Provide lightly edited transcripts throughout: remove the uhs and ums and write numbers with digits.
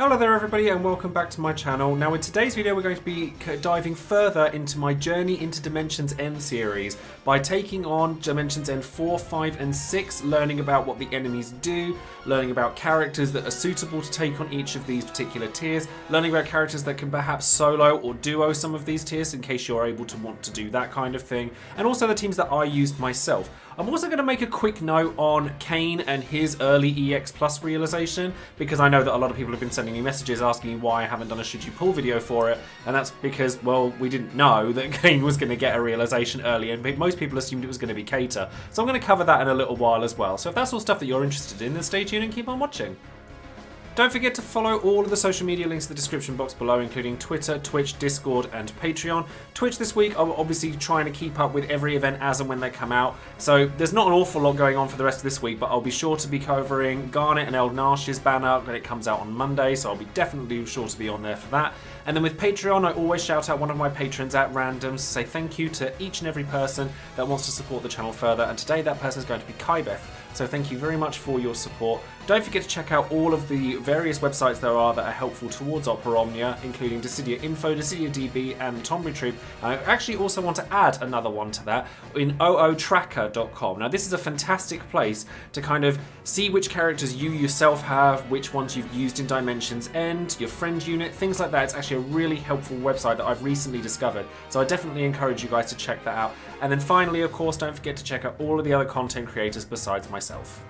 Hello there everybody and welcome back to my channel. Now in today's video we're going to be diving further into my Journey into Dimensions End series by taking on Dimensions End 4, 5 and 6, learning about what the enemies do, learning about characters that are suitable to take on each of these particular tiers, learning about characters that can perhaps solo or duo some of these tiers in case you're able to want to do that kind of thing, and also the teams that I used myself. I'm also going to make a quick note on Kain and his early EX Plus realization, because I know that a lot of people have been sending me messages asking me why I haven't done a should you pull video for it, and that's because, well, we didn't know that Kain was going to get a realization early, and most people assumed it was going to be Cater. So I'm going to cover that in a little while as well. So if that's all stuff that you're interested in, then stay tuned and keep on watching. Don't forget to follow all of the social media links in the description box below, including Twitter, Twitch, Discord, and Patreon. Twitch this week, I'm obviously trying to keep up with every event as and when they come out, so there's not an awful lot going on for the rest of this week, but I'll be sure to be covering Garnet and Eldnash's banner when it comes out on Monday, so I'll be definitely sure to be on there for that. And then with Patreon, I always shout out one of my patrons at random to say thank you to each and every person that wants to support the channel further, and today that person is going to be Kaibeth. So thank you very much for your support. Don't forget to check out all of the various websites there are that are helpful towards Opera Omnia, including Dissidia Info, Dissidia DB, and Tombury Troop. I actually also want to add another one to that in ootracker.com. Now this is a fantastic place to kind of see which characters you yourself have, which ones you've used in Dimensions End, your friend unit, things like that. It's actually a really helpful website that I've recently discovered. So I definitely encourage you guys to check that out. And then finally, of course, don't forget to check out all of the other content creators besides myself.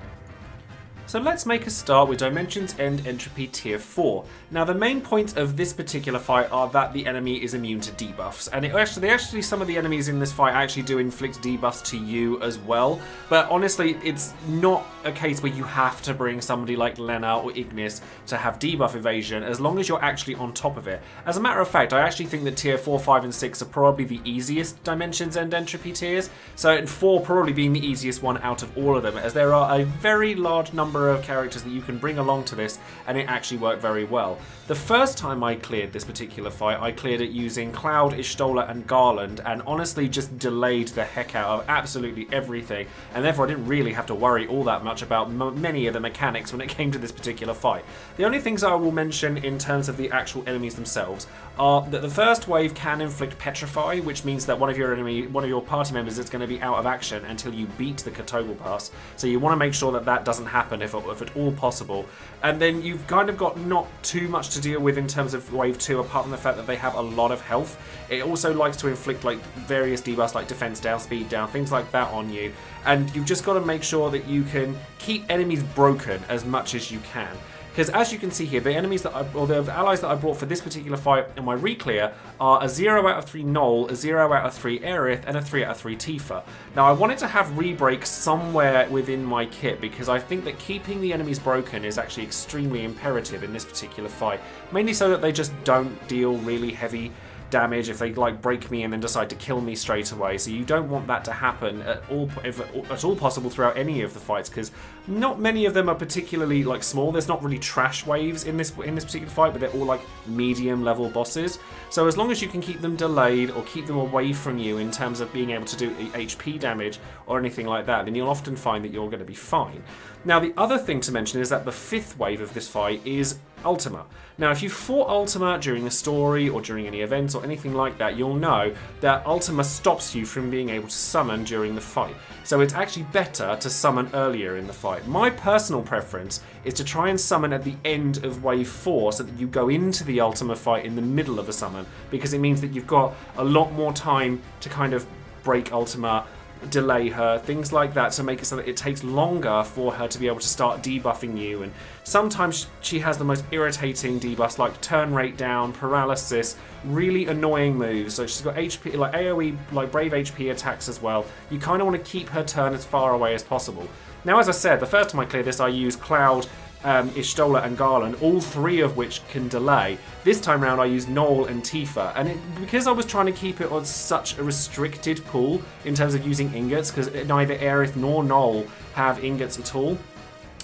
So let's make a start with Dimensions End Entropy Tier 4. Now the main points of this particular fight are that the enemy is immune to debuffs, and actually some of the enemies in this fight actually do inflict debuffs to you as well, but honestly it's not a case where you have to bring somebody like Lena or Ignis to have debuff evasion as long as you're actually on top of it. As a matter of fact, I actually think that Tier 4, 5 and 6 are probably the easiest Dimensions End Entropy tiers, so 4 probably being the easiest one out of all of them, as there are a very large number of characters that you can bring along to this, and it actually worked very well. The first time I cleared this particular fight, I cleared it using Cloud, Ishtola and Garland, and honestly just delayed the heck out of absolutely everything, and therefore I didn't really have to worry all that much about many of the mechanics when it came to this particular fight. The only things I will mention in terms of the actual enemies themselves are that the first wave can inflict Petrify, which means that one of your party members is going to be out of action until you beat the Kotobel Pass, so you want to make sure that that doesn't happen if at all possible. And then you've kind of got not too much to deal with in terms of wave 2, apart from the fact that they have a lot of health. It also likes to inflict like various debuffs like defense down, speed down, things like that on you, and you've just got to make sure that you can keep enemies broken as much as you can. Because as you can see here, the enemies that the allies that I brought for this particular fight in my re-clear are a 0 out of 3 Null, a 0 out of 3 Aerith, and a 3 out of 3 Tifa. Now I wanted to have re-break somewhere within my kit because I think that keeping the enemies broken is actually extremely imperative in this particular fight. Mainly so that they just don't deal really heavy damage if they like break me and then decide to kill me straight away. So you don't want that to happen at all, if at all possible, throughout any of the fights, because not many of them are particularly like small. There's not really trash waves in this particular fight, but they're all like medium level bosses. So as long as you can keep them delayed or keep them away from you in terms of being able to do HP damage or anything like that, then you'll often find that you're going to be fine. Now the other thing to mention is that the 5th wave of this fight is Ultima. Now if you fought Ultima during a story or during any events or anything like that, you'll know that Ultima stops you from being able to summon during the fight. So it's actually better to summon earlier in the fight. My personal preference is to try and summon at the end of wave 4 so that you go into the Ultima fight in the middle of a summon, because it means that you've got a lot more time to kind of break Ultima, delay her, things like that, to make it so that it takes longer for her to be able to start debuffing you. And sometimes she has the most irritating debuffs like turn rate down, paralysis, really annoying moves. So she's got HP, like AoE, like brave HP attacks as well. You kind of want to keep her turn as far away as possible. Now as I said, the first time I cleared this I used Cloud, Ishtola and Garland, all 3 of which can delay. This time round I used Null and Tifa, and because I was trying to keep it on such a restricted pool in terms of using ingots, because neither Aerith nor Null have ingots at all,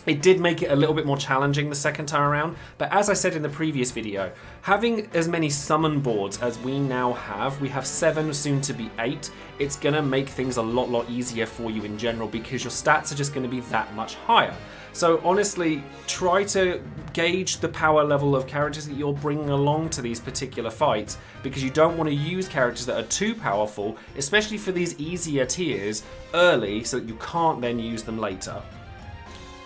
It did make it a little bit more challenging the second time around, but as I said in the previous video, having as many summon boards as we now have, we have 7, soon to be 8, it's going to make things a lot easier for you in general because your stats are just going to be that much higher. So honestly, try to gauge the power level of characters that you're bringing along to these particular fights, because you don't want to use characters that are too powerful, especially for these easier tiers, early so that you can't then use them later.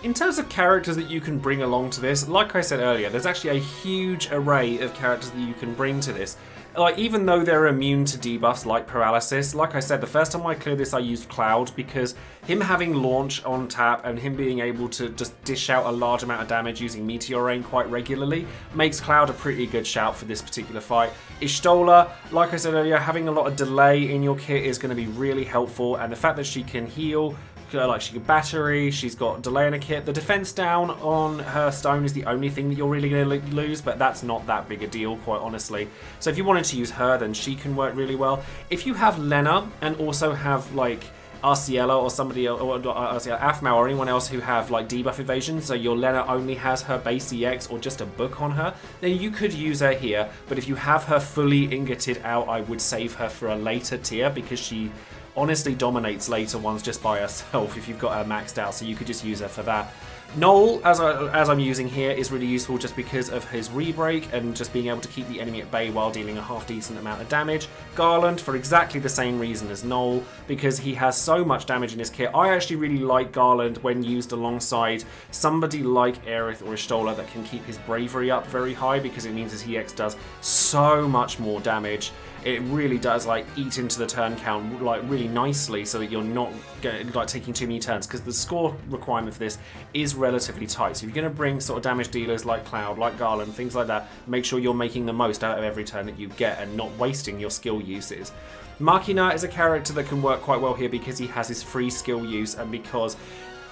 In terms of characters that you can bring along to this, like I said earlier, there's actually a huge array of characters that you can bring to this. Like, even though they're immune to debuffs like paralysis, like I said, the first time I cleared this I used Cloud, because him having launch on tap and him being able to just dish out a large amount of damage using Meteor Rain quite regularly makes Cloud a pretty good shout for this particular fight. Y'shtola, like I said earlier, having a lot of delay in your kit is going to be really helpful, and the fact that she can heal, like she can battery, she's got delay in a kit. The defense down on her stone is the only thing that you're really going to lose, but that's not that big a deal, quite honestly. So if you wanted to use her, then she can work really well. If you have Lena and also have like Arciela or somebody else, or Aphmau or anyone else who have like debuff evasion, so your Lena only has her base EX or just a book on her, then you could use her here. But if you have her fully ingoted out, I would save her for a later tier, because she honestly dominates later ones just by herself if you've got her maxed out, so you could just use her for that. Noel, as I'm using here, is really useful just because of his rebreak and just being able to keep the enemy at bay while dealing a half decent amount of damage. Garland, for exactly the same reason as Noel, because he has so much damage in his kit. I actually really like Garland when used alongside somebody like Aerith or Y'shtola that can keep his bravery up very high, because it means his EX does so much more damage. It really does like eat into the turn count like really nicely, so that you're not like taking too many turns, because the score requirement for this is relatively tight. So if you're going to bring sort of damage dealers like Cloud, like Garland, things like that, make sure you're making the most out of every turn that you get and not wasting your skill uses. Machina is a character that can work quite well here because he has his free skill use, and because,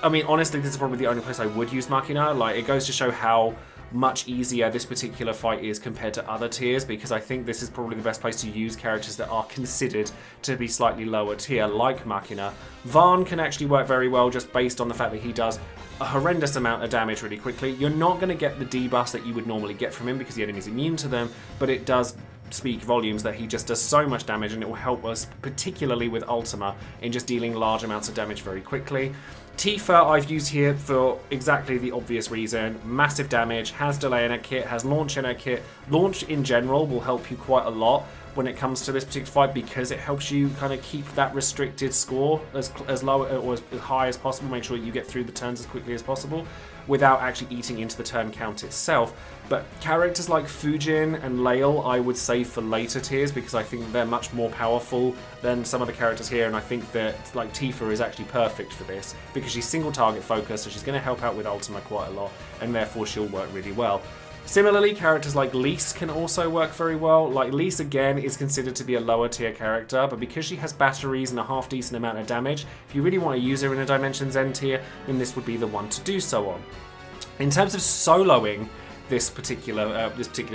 I mean, honestly, this is probably the only place I would use Machina. Like, it goes to show how much easier this particular fight is compared to other tiers, because I think this is probably the best place to use characters that are considered to be slightly lower tier, like Machina. Varn can actually work very well just based on the fact that he does a horrendous amount of damage really quickly. You're not going to get the debuffs that you would normally get from him because the enemy's immune to them, but it does speak volumes that he just does so much damage, and it will help us particularly with Ultima in just dealing large amounts of damage very quickly. Tifa I've used here for exactly the obvious reason. Massive damage, has delay in her kit, has launch in her kit. Launch in general will help you quite a lot when it comes to this particular fight, because it helps you kind of keep that restricted score as low or as high as possible. Make sure you get through the turns as quickly as possible without actually eating into the turn count itself. But characters like Fujin and Lael I would save for later tiers, because I think they're much more powerful than some of the characters here, and I think that like Tifa is actually perfect for this because she's single target focused, so she's going to help out with Ultima quite a lot, and therefore she'll work really well. Similarly, characters like Lise can also work very well. Like, Lise again is considered to be a lower tier character, but because she has batteries and a half decent amount of damage, if you really want to use her in a Dimensions End tier, then this would be the one to do so on. In terms of soloing this particular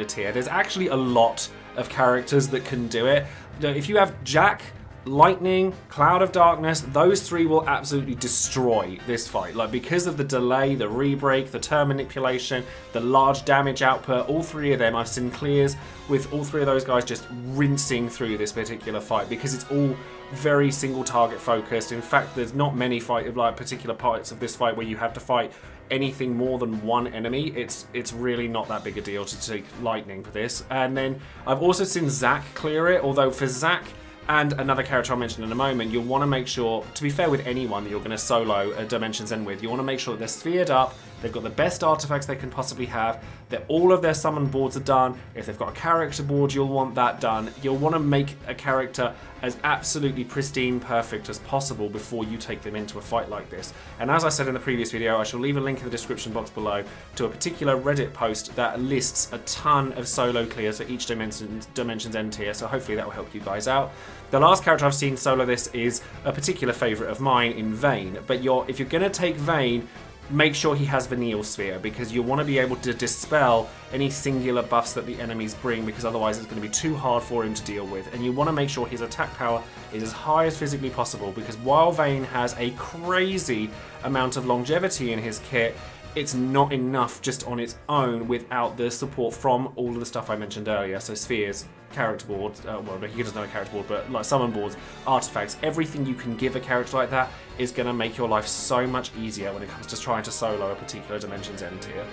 tier, there's actually a lot of characters that can do it. If you have Jack, Lightning, Cloud of Darkness, those three will absolutely destroy this fight. Like, because of the delay, the rebreak, the turn manipulation, the large damage output, all three of them, I've seen clears with all three of those guys just rinsing through this particular fight, because it's all very single target focused. In fact, there's not many particular parts of this fight where you have to fight anything more than one enemy. It's really not that big a deal to take Lightning for this. And then I've also seen Zac clear it, although for Zac and another character I'll mention in a moment, you'll want to make sure, to be fair with anyone that you're going to solo a Dimensions End with, you want to make sure that they're sphered up, they've got the best artifacts they can possibly have, that all of their summon boards are done. If they've got a character board, you'll want that done. You'll want to make a character as absolutely pristine perfect as possible before you take them into a fight like this. And as I said in the previous video, I shall leave a link in the description box below to a particular Reddit post that lists a ton of solo clears for each Dimensions End tier, so hopefully that will help you guys out. The last character I've seen solo this is a particular favourite of mine in Vayne, but if you're going to take Vayne, make sure he has Vanille Sphere, because you want to be able to dispel any singular buffs that the enemies bring, because otherwise it's going to be too hard for him to deal with. And you want to make sure his attack power is as high as physically possible, because while Vayne has a crazy amount of longevity in his kit, it's not enough just on its own without the support from all of the stuff I mentioned earlier. So spheres, character boards, well, he doesn't know a character board, but like summon boards, artifacts, everything you can give a character like that is going to make your life so much easier when it comes to trying to solo a particular Dimensions End tier.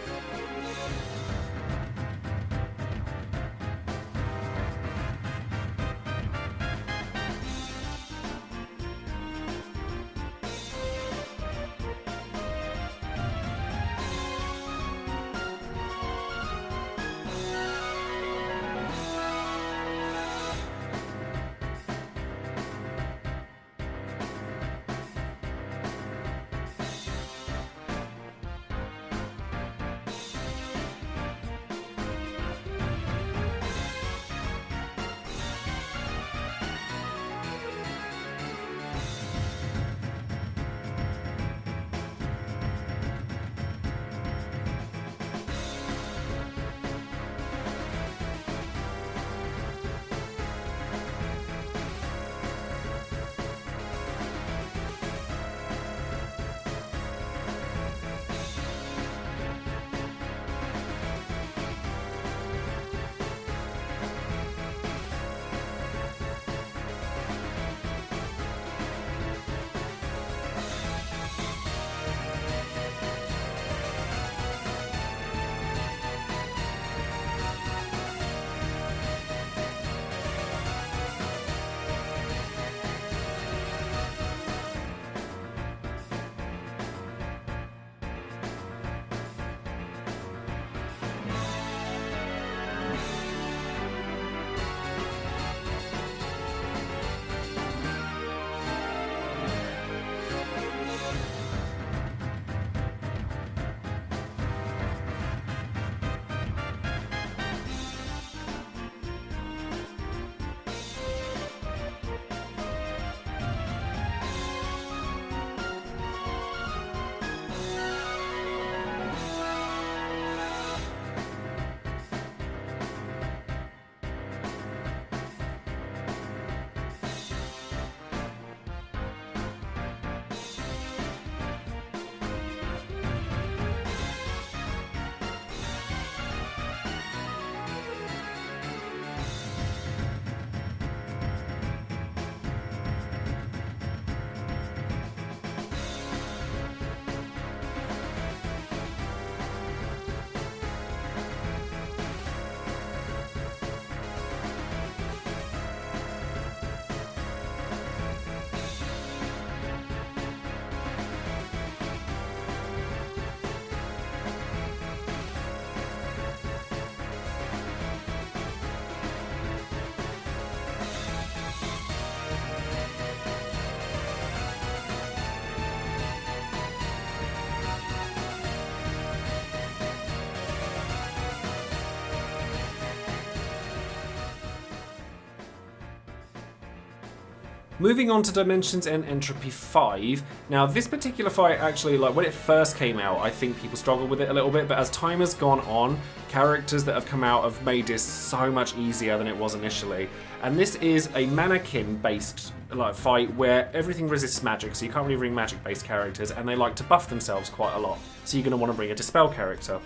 Moving on to Dimensions End Entropy 5. Now this particular fight actually, like when it first came out, I think people struggled with it a little bit, but as time has gone on, characters that have come out have made this so much easier than it was initially. And this is a mannequin based fight where everything resists magic, so you can't really bring magic based characters, and they like to buff themselves quite a lot. So you're going to want to bring a Dispel character.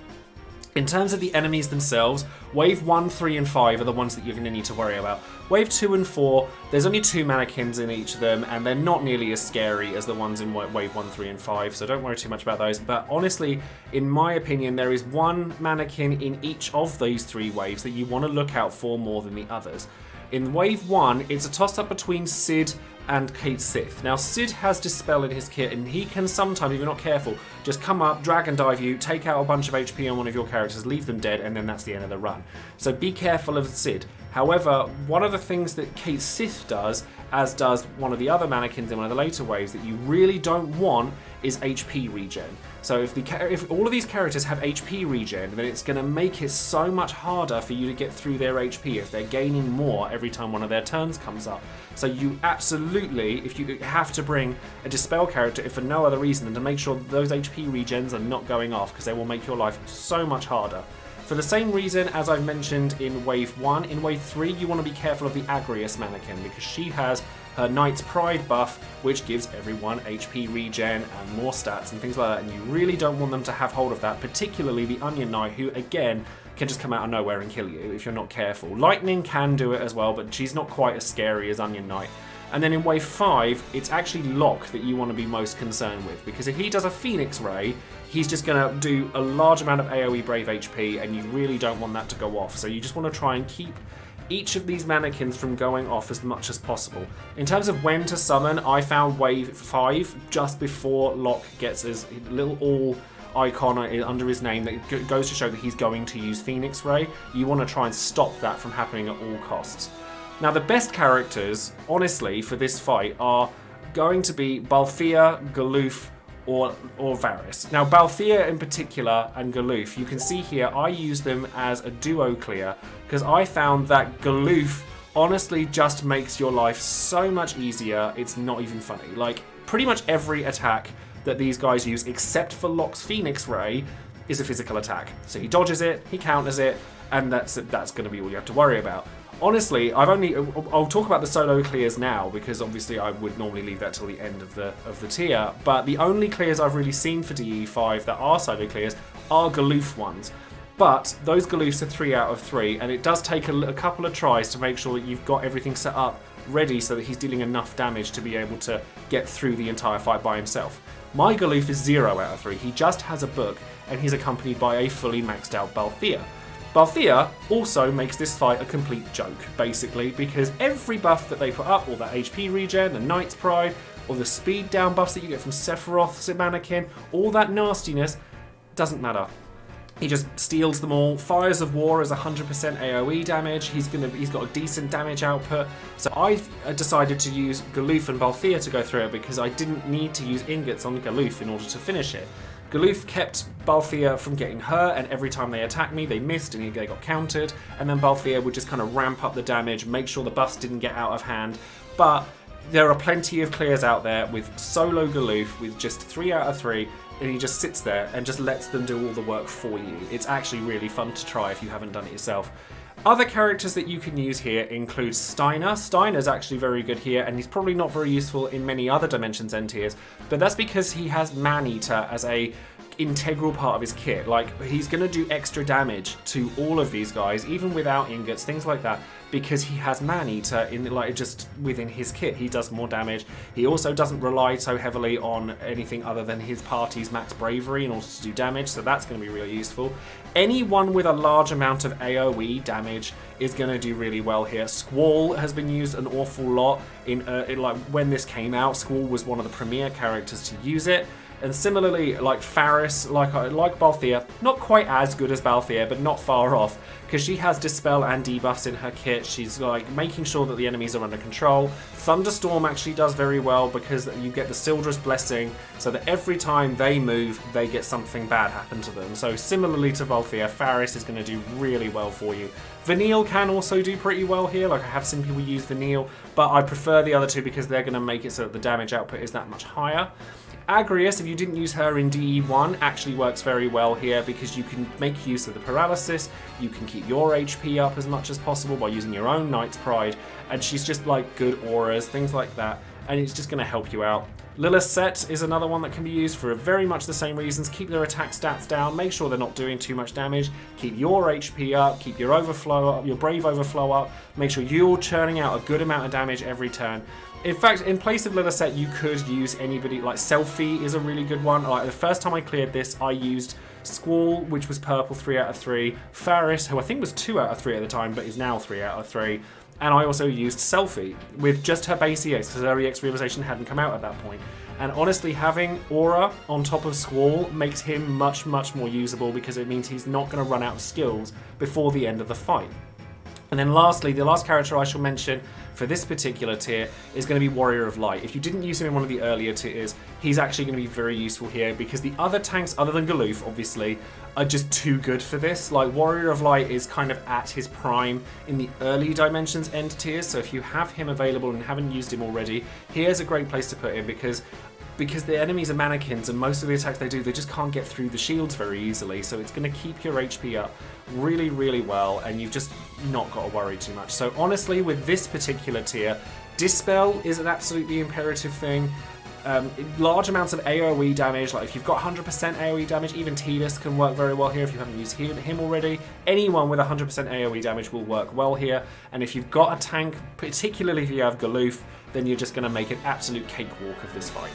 In terms of the enemies themselves, Wave 1, 3 and 5 are the ones that you're going to need to worry about. Wave 2 and 4, there's only 2 mannequins in each of them, and they're not nearly as scary as the ones in Wave 1, 3 and 5, so don't worry too much about those. But honestly, in my opinion, there is one mannequin in each of these 3 waves that you want to look out for more than the others. In Wave 1, it's a toss-up between Sid and Kain SYP. Now, Sid has Dispel in his kit, and he can sometimes, if you're not careful, just come up, drag and dive you, take out a bunch of HP on one of your characters, leave them dead, and then that's the end of the run. So be careful of Sid. However, one of the things that Kain SYP does, as does one of the other mannequins in one of the later waves, that you really don't want is HP regen. So if all of these characters have HP regen, then it's going to make it so much harder for you to get through their HP if they're gaining more every time one of their turns comes up. So you absolutely, if you have to bring a Dispel character, if for no other reason than to make sure those HP regens are not going off, because they will make your life so much harder. For the same reason as I've mentioned in Wave 1, in Wave 3 you want to be careful of the Agrius mannequin, because she has her Knight's Pride buff, which gives everyone HP regen and more stats and things like that, and you really don't want them to have hold of that, particularly the Onion Knight, who again can just come out of nowhere and kill you if you're not careful. Lightning can do it as well, but she's not quite as scary as Onion Knight. And then in wave 5, it's actually Locke that you want to be most concerned with, because if he does a Phoenix Ray, he's just going to do a large amount of AoE Brave HP, and you really don't want that to go off. So you just want to try and keep each of these mannequins from going off as much as possible. In terms of when to summon, I found wave 5 just before Locke gets his little all icon under his name that goes to show that he's going to use Phoenix Ray. You want to try and stop that from happening at all costs. Now, the best characters, honestly, for this fight are going to be Balthier, Galoof, or Varys. Now, Balthier in particular and Galoof, you can see here I use them as a duo clear because I found that Galoof honestly just makes your life so much easier, it's not even funny. Like, pretty much every attack that these guys use, except for Locke's Phoenix Ray, is a physical attack. So he dodges it, he counters it, and that's going to be all you have to worry about. Honestly, I'll talk about the solo clears now, because obviously I would normally leave that till the end of the tier, but the only clears I've really seen for DE5 that are solo clears are Galoof ones. But those Galoofs are 3 out of 3, and it does take a couple of tries to make sure that you've got everything set up ready so that he's dealing enough damage to be able to get through the entire fight by himself. My Galoof is 0 out of 3. He just has a book, and he's accompanied by a fully maxed out Balthier. Balthier also makes this fight a complete joke, basically, because every buff that they put up, all that HP regen, the Knight's Pride, or the speed down buffs that you get from Sephiroth's mannequin, all that nastiness, doesn't matter. He just steals them all. Fires of War is 100% AoE damage. He's got a decent damage output. So I decided to use Galoof and Balthier to go through it because I didn't need to use ingots on Galoof in order to finish it. Galoof kept Balthier from getting hurt, and every time they attacked me, they missed and they got countered. And then Balthier would just kind of ramp up the damage, make sure the buffs didn't get out of hand. But there are plenty of clears out there with solo Galoof with just 3 out of 3, and he just sits there and just lets them do all the work for you. It's actually really fun to try if you haven't done it yourself. Other characters that you can use here include Steiner. Steiner's actually very good here, and he's probably not very useful in many other Dimensions End tiers, but that's because he has Man-Eater as a integral part of his kit. Like, he's going to do extra damage to all of these guys, even without ingots, things like that, because he has Man-Eater in, like, just within his kit. He does more damage. He also doesn't rely so heavily on anything other than his party's max bravery in order to do damage, so that's going to be really useful. Anyone with a large amount of AoE damage is going to do really well here. Squall has been used an awful lot in like when this came out. Squall was one of the premier characters to use it. And similarly, like Faris, like Balthier, not quite as good as Balthier, but not far off, because she has Dispel and debuffs in her kit. She's like making sure that the enemies are under control. Thunderstorm actually does very well because you get the Sildra's Blessing, so that every time they move, they get something bad happen to them. So similarly to Balthier, Faris is going to do really well for you. Vanille can also do pretty well here, like I have seen people use Vanille, but I prefer the other two because they're going to make it so that the damage output is that much higher. Agrius, if you didn't use her in DE1, actually works very well here because you can make use of the paralysis, you can keep your HP up as much as possible by using your own Knight's Pride, and she's just like good auras, things like that, and it's just going to help you out. Lilith's Set is another one that can be used for very much the same reasons. Keep their attack stats down, make sure they're not doing too much damage, keep your HP up, keep your overflow up, your Brave overflow up, make sure you're churning out a good amount of damage every turn. In fact, in place of Lilith's Set, you could use anybody, like Selfie is a really good one. Like the first time I cleared this, I used Squall, which was purple 3 out of 3, Faris, who I think was 2 out of 3 at the time, but is now 3 out of 3, and I also used Selfie with just her base EX, because her EX realization hadn't come out at that point. And honestly, having Aura on top of Squall makes him much, much more usable because it means he's not going to run out of skills before the end of the fight. And then lastly, the last character I shall mention for this particular tier is going to be Warrior of Light. If you didn't use him in one of the earlier tiers, he's actually going to be very useful here because the other tanks, other than Galoof, obviously, are just too good for this. Like, Warrior of Light is kind of at his prime in the early Dimensions End tiers, so if you have him available and haven't used him already, here's a great place to put him because the enemies are mannequins and most of the attacks they do, they just can't get through the shields very easily, so it's going to keep your HP up really, really well, and you've just not got to worry too much. So honestly, with this particular tier, Dispel is an absolutely imperative thing. Large amounts of AoE damage, like if you've got 100% AoE damage, even Tidus can work very well here if you haven't used him already. Anyone with 100% AoE damage will work well here, and if you've got a tank, particularly if you have Galoof, then you're just going to make an absolute cakewalk of this fight.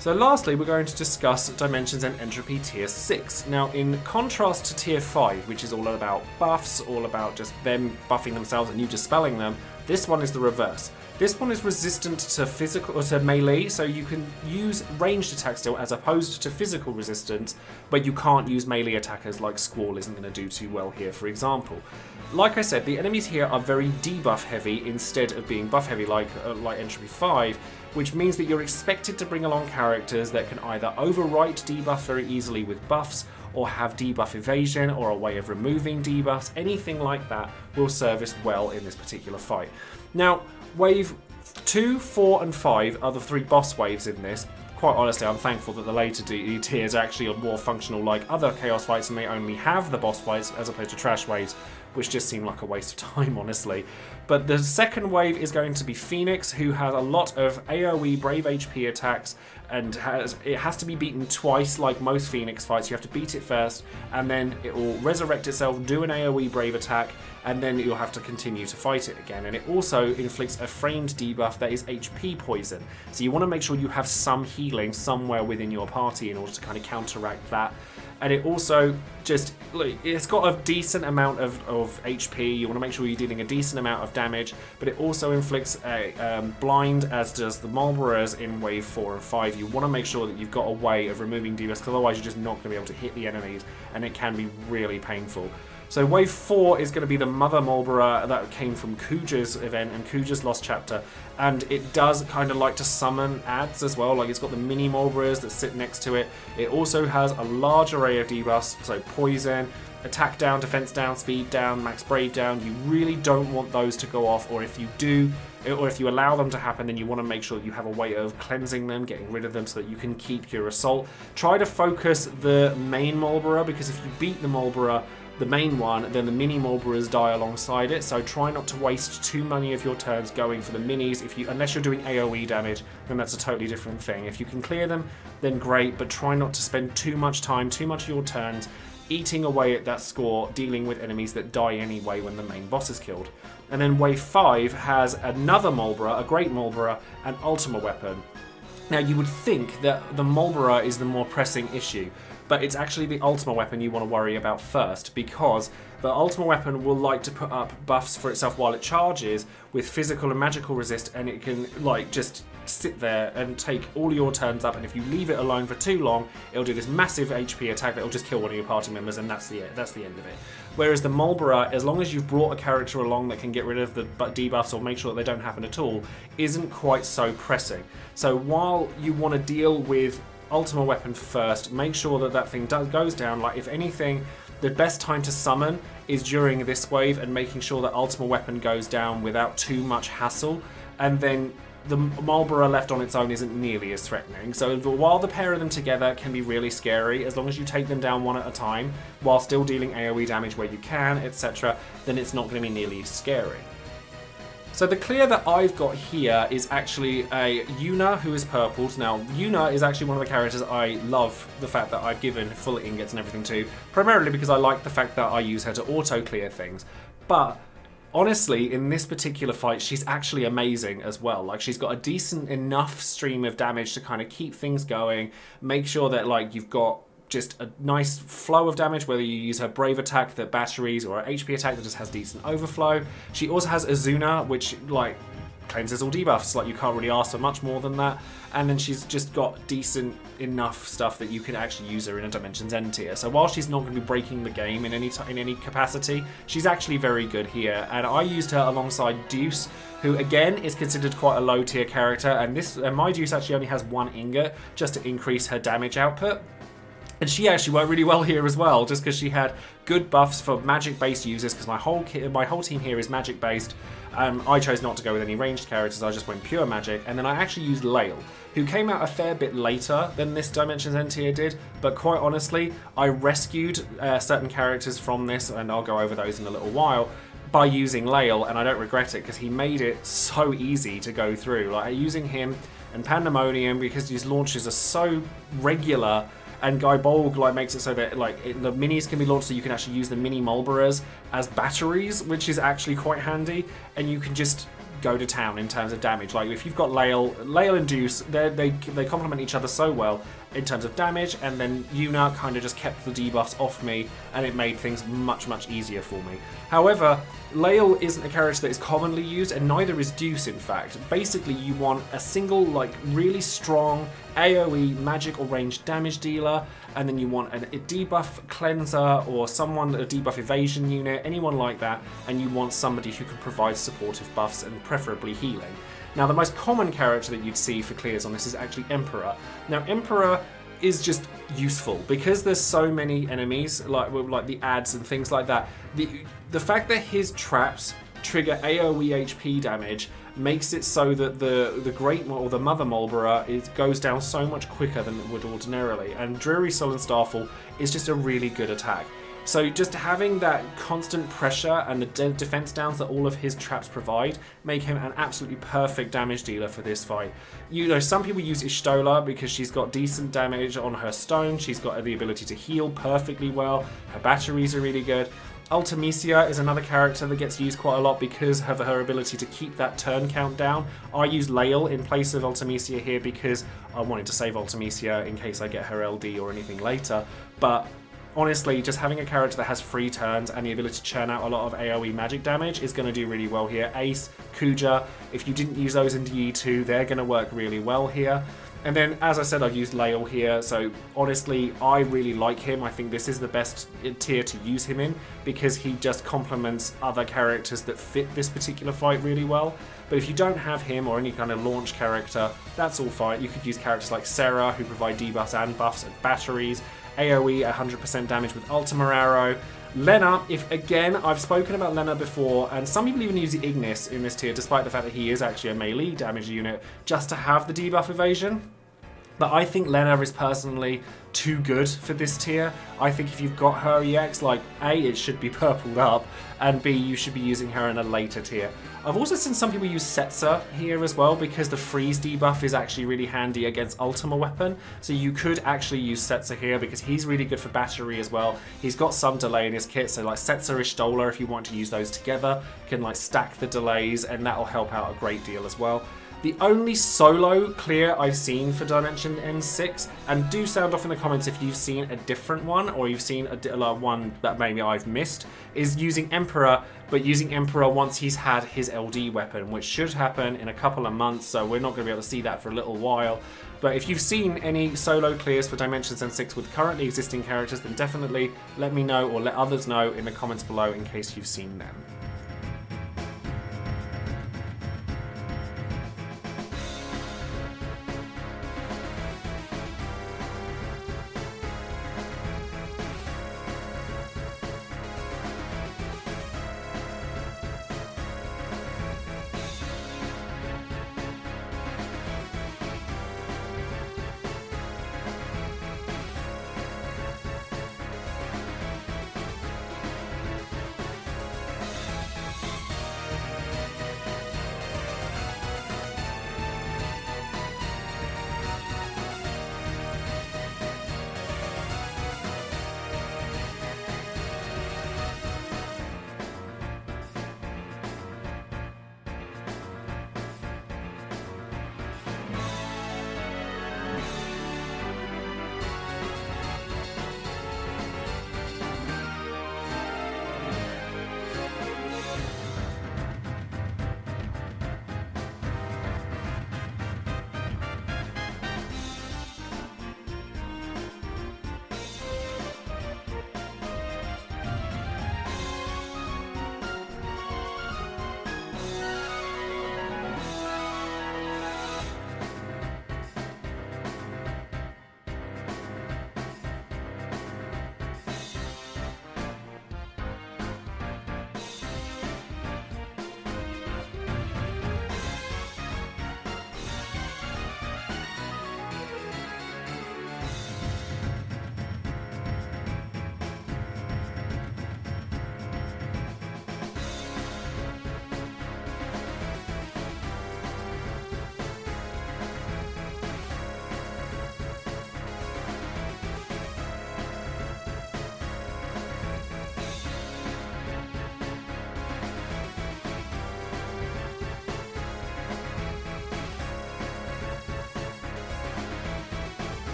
So lastly, we're going to discuss Dimensions and Entropy Tier 6. Now, in contrast to Tier 5, which is all about buffs, all about just them buffing themselves and you dispelling them, this one is the reverse. This one is resistant to physical or to melee, so you can use ranged attacks still as opposed to physical resistance, but you can't use melee attackers like Squall isn't going to do too well here, for example. Like I said, the enemies here are very debuff heavy instead of being buff heavy like Entropy 5, which means that you're expected to bring along characters that can either overwrite debuffs very easily with buffs, or have debuff evasion, or a way of removing debuffs. Anything like that will service well in this particular fight. Now, Wave 2, 4 and 5 are the 3 boss waves in this. Quite honestly, I'm thankful that the later tiers actually are more functional like other Chaos fights and they only have the boss fights as opposed to trash waves, which just seem like a waste of time, honestly. But the second wave is going to be Phoenix, who has a lot of AoE Brave HP attacks, and it has to be beaten twice like most Phoenix fights. You have to beat it first, and then it will resurrect itself, do an AoE Brave attack, and then you'll have to continue to fight it again. And it also inflicts a framed debuff that is HP poison. So you want to make sure you have some healing somewhere within your party in order to kind of counteract that. And it also just, look, it's got a decent amount of HP. You want to make sure you're dealing a decent amount of damage, but it also inflicts a blind, as does the Marlboros in Wave 4 and 5. You want to make sure that you've got a way of removing debuffs, because otherwise you're just not going to be able to hit the enemies, and it can be really painful. So Wave 4 is going to be the Mother Marlboro that came from Kuja's event and Kuja's Lost Chapter, and it does kind of like to summon adds as well, like it's got the mini Marlboros that sit next to it. It also has a large array of debuffs, so Poison, Attack down, Defense down, Speed down, Max Brave down. You really don't want those to go off, or if you do, or if you allow them to happen, then you want to make sure that you have a way of cleansing them, getting rid of them so that you can keep your Assault. Try to focus the main Marlboro, because if you beat the Marlboro, the main one, then the mini Marlboros die alongside it, so try not to waste too many of your turns going for the minis. Unless you're doing AoE damage, then that's a totally different thing. If you can clear them, then great, but try not to spend too much time, too much of your turns, eating away at that score, dealing with enemies that die anyway when the main boss is killed. And then Wave 5 has another Marlboro, a Great Marlboro, an Ultima weapon. Now you would think that the Marlboro is the more pressing issue, but it's actually the Ultima weapon you want to worry about first, because the Ultima weapon will like to put up buffs for itself while it charges with physical and magical resist, and it can like just sit there and take all your turns up, and if you leave it alone for too long, it'll do this massive HP attack that will just kill one of your party members, and that's the end of it. Whereas the Marlboro, as long as you've brought a character along that can get rid of the debuffs or make sure that they don't happen at all, isn't quite so pressing. So while you want to deal with Ultima weapon first, make sure that that thing goes down. Like, if anything, the best time to summon is during this wave, and making sure that Ultima weapon goes down without too much hassle, and then the Marlboro left on its own isn't nearly as threatening. So while the pair of them together can be really scary, as long as you take them down one at a time while still dealing AoE damage where you can, etc., then it's not going to be nearly as scary. So the clear that I've got here is actually a Yuna who is purpled. Now, Yuna is actually one of the characters I love the fact that I've given full ingots and everything to, primarily because I like the fact that I use her to auto-clear things. But honestly, in this particular fight, she's actually amazing as well. Like, she's got a decent enough stream of damage to kind of keep things going, make sure that like you've got just a nice flow of damage, whether you use her Brave attack that batteries or her HP attack that just has decent overflow. She also has Azuna, which like cleanses all debuffs, like you can't really ask for much more than that. And then she's just got decent enough stuff that you can actually use her in a Dimensions End tier. So while she's not going to be breaking the game in any capacity, she's actually very good here. And I used her alongside Deuce, who again is considered quite a low tier character, and my Deuce actually only has 1 ingot just to increase her damage output. And she actually worked really well here as well, just because she had good buffs for magic-based users, because my whole team here is magic-based. I chose not to go with any ranged characters, I just went pure magic. And then I actually used Lael, who came out a fair bit later than this Dimensions End tier did, but quite honestly, I rescued certain characters from this, and I'll go over those in a little while, by using Lael, and I don't regret it, because he made it so easy to go through. Like, using him and Pandemonium, because his launches are so regular, and Guy Bolg like makes it so that the minis can be launched, so you can actually use the mini Marlboros as batteries, which is actually quite handy, and you can just go to town in terms of damage. Like if you've got Lael and Deuce, they complement each other so well in terms of damage, and then Yuna kind of just kept the debuffs off me, and it made things much easier for me. However, Lael isn't a character that is commonly used, and neither is Deuce, in fact. Basically, you want a single, like, really strong AoE magic or ranged damage dealer, and then you want a debuff cleanser or someone, a debuff evasion unit, anyone like that, and you want somebody who can provide supportive buffs and preferably healing. Now, the most common character that you'd see for clears on this is actually Emperor. Now, Emperor is just useful because there's so many enemies, like the ads and things like that. The fact that his traps trigger AoE HP damage makes it so that the Great or the Mother Mulbara goes down so much quicker than it would ordinarily, and Dreary Soul and Starfall is just a really good attack. So just having that constant pressure and the defense downs that all of his traps provide make him an absolutely perfect damage dealer for this fight. You know, some people use Ishtola because she's got decent damage on her stone, she's got the ability to heal perfectly well, her batteries are really good. Ultimisia is another character that gets used quite a lot because of her ability to keep that turn count down. I use Lael in place of Ultimisia here because I wanted to save Ultimisia in case I get her LD or anything later, but honestly, just having a character that has free turns and the ability to churn out a lot of AoE magic damage is going to do really well here. Ace, Kuja, if you didn't use those in DE2, they're going to work really well here. And then, as I said, I've used Lael here, so honestly, I really like him. I think this is the best tier to use him in because he just complements other characters that fit this particular fight really well. But if you don't have him or any kind of launch character, that's all fine. You could use characters like Serra, who provide debuffs and buffs and batteries, AoE 100% damage with Ultima Arrow. Lena, if again, I've spoken about Lena before, and some people even use the Ignis in this tier, despite the fact that he is actually a melee damage unit, just to have the debuff evasion. But I think Lena is personally too good for this tier. I think if you've got her EX, like A, it should be purpled up, and B, you should be using her in a later tier. I've also seen some people use Setzer here as well because the freeze debuff is actually really handy against Ultima Weapon. So you could actually use Setzer here because he's really good for battery as well. He's got some delay in his kit, so like Setzer, Ishtola, if you want to use those together, can like stack the delays and that'll help out a great deal as well. The only solo clear I've seen for Dimension N6, and do sound off in the comments if you've seen a different one or you've seen one that maybe I've missed, is using Emperor, but using Emperor once he's had his LD weapon, which should happen in a couple of months, so we're not going to be able to see that for a little while. But if you've seen any solo clears for Dimensions N6 with currently existing characters, then definitely let me know or let others know in the comments below in case you've seen them.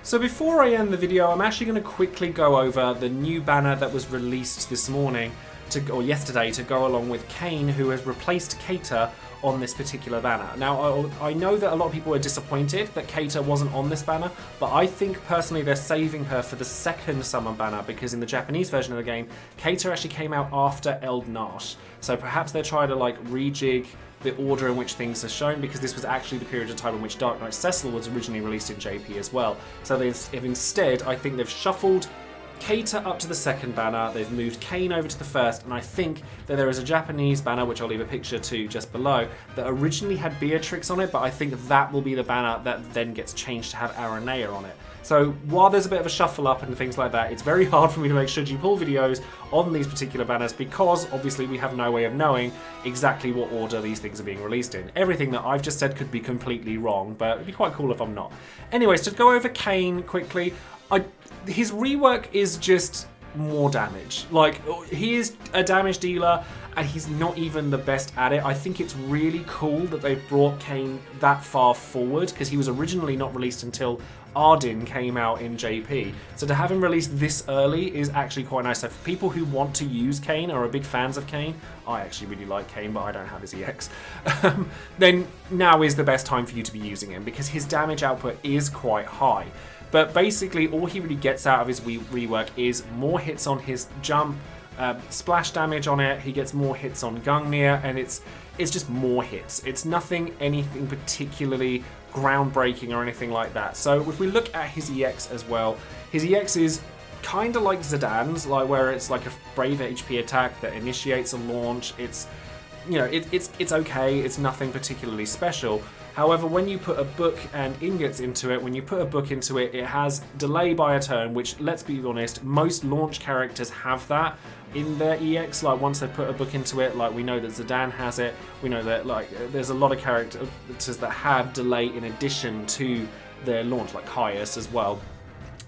So before I end the video, I'm actually going to quickly go over the new banner that was released this morning, or yesterday, to go along with Kain, who has replaced Kater on this particular banner. Now, I know that a lot of people are disappointed that Kater wasn't on this banner, but I think personally they're saving her for the second summon banner, because in the Japanese version of the game, Kater actually came out after Eldnash. So perhaps they're trying to like rejig the order in which things are shown, because this was actually the period of time in which Dark Knight Cecil was originally released in JP as well. So instead, I think they've shuffled Kater up to the second banner, they've moved Kain over to the first, and I think that there is a Japanese banner, which I'll leave a picture to just below, that originally had Beatrix on it, but I think that will be the banner that then gets changed to have Aranea on it. So while there's a bit of a shuffle up and things like that, it's very hard for me to make should you pull videos on these particular banners, because obviously we have no way of knowing exactly what order these things are being released in. Everything that I've just said could be completely wrong, but it'd be quite cool if I'm not. Anyways, to go over Kain quickly, his rework is just more damage. Like, he is a damage dealer, and he's not even the best at it. I think it's really cool that they've brought Kain that far forward, because he was originally not released until Arden came out in JP. So to have him released this early is actually quite nice. So for people who want to use Kain or are big fans of Kain, I actually really like Kain, but I don't have his EX, then now is the best time for you to be using him, because his damage output is quite high. But basically, all he really gets out of his rework is more hits on his jump, splash damage on it. He gets more hits on Gungnir, and it's just more hits. It's anything particularly groundbreaking or anything like that. So if we look at his EX as well, his EX is kind of like Zidane's, like where it's like a brave HP attack that initiates a launch. It's, you know, it's okay. It's nothing particularly special. However, when you put a book and ingots into it, it has delay by a turn, which, let's be honest, most launch characters have that in their EX. Like, once they put a book into it, like we know that Zidane has it, we know that like there's a lot of characters that have delay in addition to their launch, like Caius as well.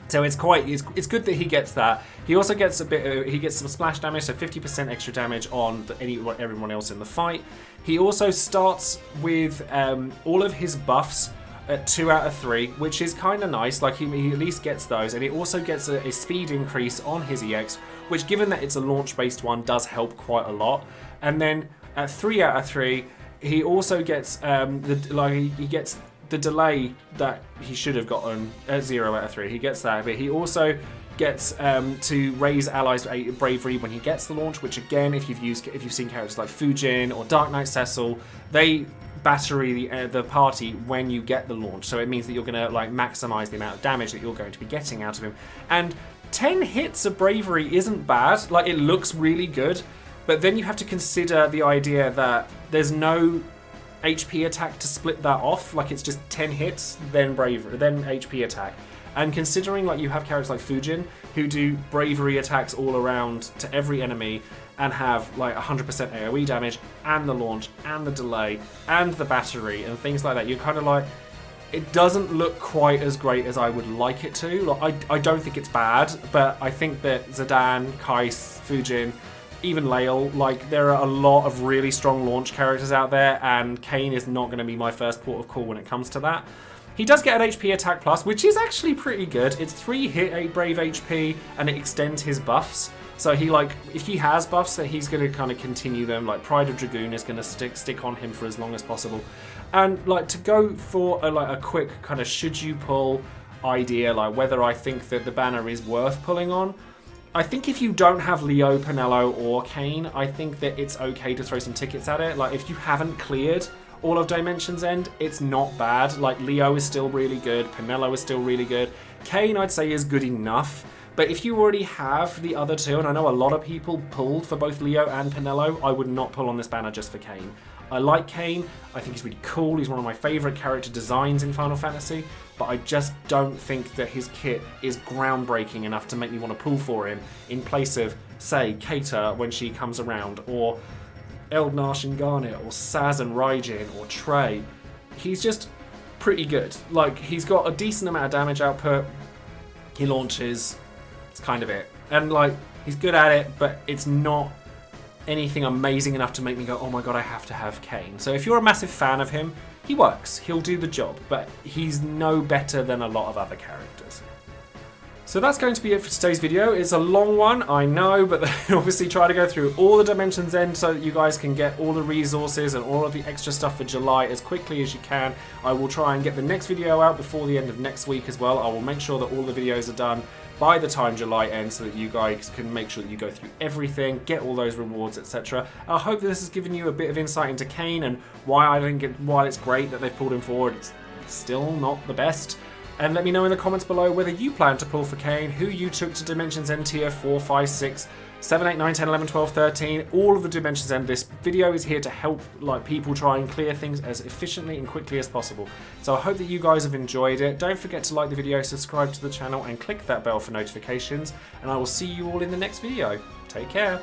So it's good that he gets that. He also gets some splash damage, so 50% extra damage on everyone else in the fight. He also starts with all of his buffs at 2 out of 3, which is kind of nice. Like he at least gets those, and he also gets a speed increase on his EX, which, given that it's a launch-based one, does help quite a lot. And then at 3 out of 3, he also gets the delay that he should have gotten at 0 out of 3. He gets that, but he also gets to raise allies' bravery when he gets the launch, which again, if you've seen characters like Fujin or Dark Knight Cecil, they battery the party when you get the launch. So it means that you're going to like maximize the amount of damage that you're going to be getting out of him. And 10 hits of bravery isn't bad. Like, it looks really good, but then you have to consider the idea that there's no HP attack to split that off. Like, it's just 10 hits, then bravery, then HP attack. And considering like you have characters like Fujin who do bravery attacks all around to every enemy and have like 100% AoE damage and the launch and the delay and the battery and things like that, you're kind of like, it doesn't look quite as great as I would like it to. Like, I don't think it's bad, but I think that Zidane, Kais, Fujin, even Lael, like, there are a lot of really strong launch characters out there, and Kain is not going to be my first port of call when it comes to that. He does get an HP attack plus, which is actually pretty good. It's 3 hit 8 brave HP, and it extends his buffs. So he, like, if he has buffs, that he's going to kind of continue them. Like, Pride of Dragoon is going to stick on him for as long as possible. And like, to go for a quick kind of should you pull idea, like whether I think that the banner is worth pulling on, I think if you don't have Leo, Penelo, or Kain, I think that it's okay to throw some tickets at it. Like, if you haven't cleared all of Dimensions End, it's not bad. Like, Leo is still really good, Penelo is still really good, Kain I'd say is good enough. But if you already have the other two, and I know a lot of people pulled for both Leo and Penelo, I would not pull on this banner just for Kain. I like Kain, I think he's really cool, he's one of my favourite character designs in Final Fantasy, but I just don't think that his kit is groundbreaking enough to make me want to pull for him in place of, say, Kater when she comes around, or Eldnash and Garnet, or Saz and Raijin, or Trey. He's just pretty good. Like, he's got a decent amount of damage output, he launches, it's kind of it. And like, he's good at it, but it's not anything amazing enough to make me go, oh my god, I have to have Kain. So if you're a massive fan of him, he works, he'll do the job, but he's no better than a lot of other characters. So that's going to be it for today's video. It's a long one, I know, but obviously try to go through all the Dimensions End so that you guys can get all the resources and all of the extra stuff for July as quickly as you can. I will try and get the next video out before the end of next week as well. I will make sure that all the videos are done by the time July ends so that you guys can make sure that you go through everything, get all those rewards, etc. I hope this has given you a bit of insight into Kain and why while it's great that they've pulled him forward, it's still not the best. And let me know in the comments below whether you plan to pull for Kain, who you took to Dimensions End tier 4, 5, 6, 7, 8, 9, 10, 11, 12, 13, all of the Dimensions End. This video is here to help people try and clear things as efficiently and quickly as possible. So I hope that you guys have enjoyed it. Don't forget to like the video, subscribe to the channel and click that bell for notifications. And I will see you all in the next video. Take care.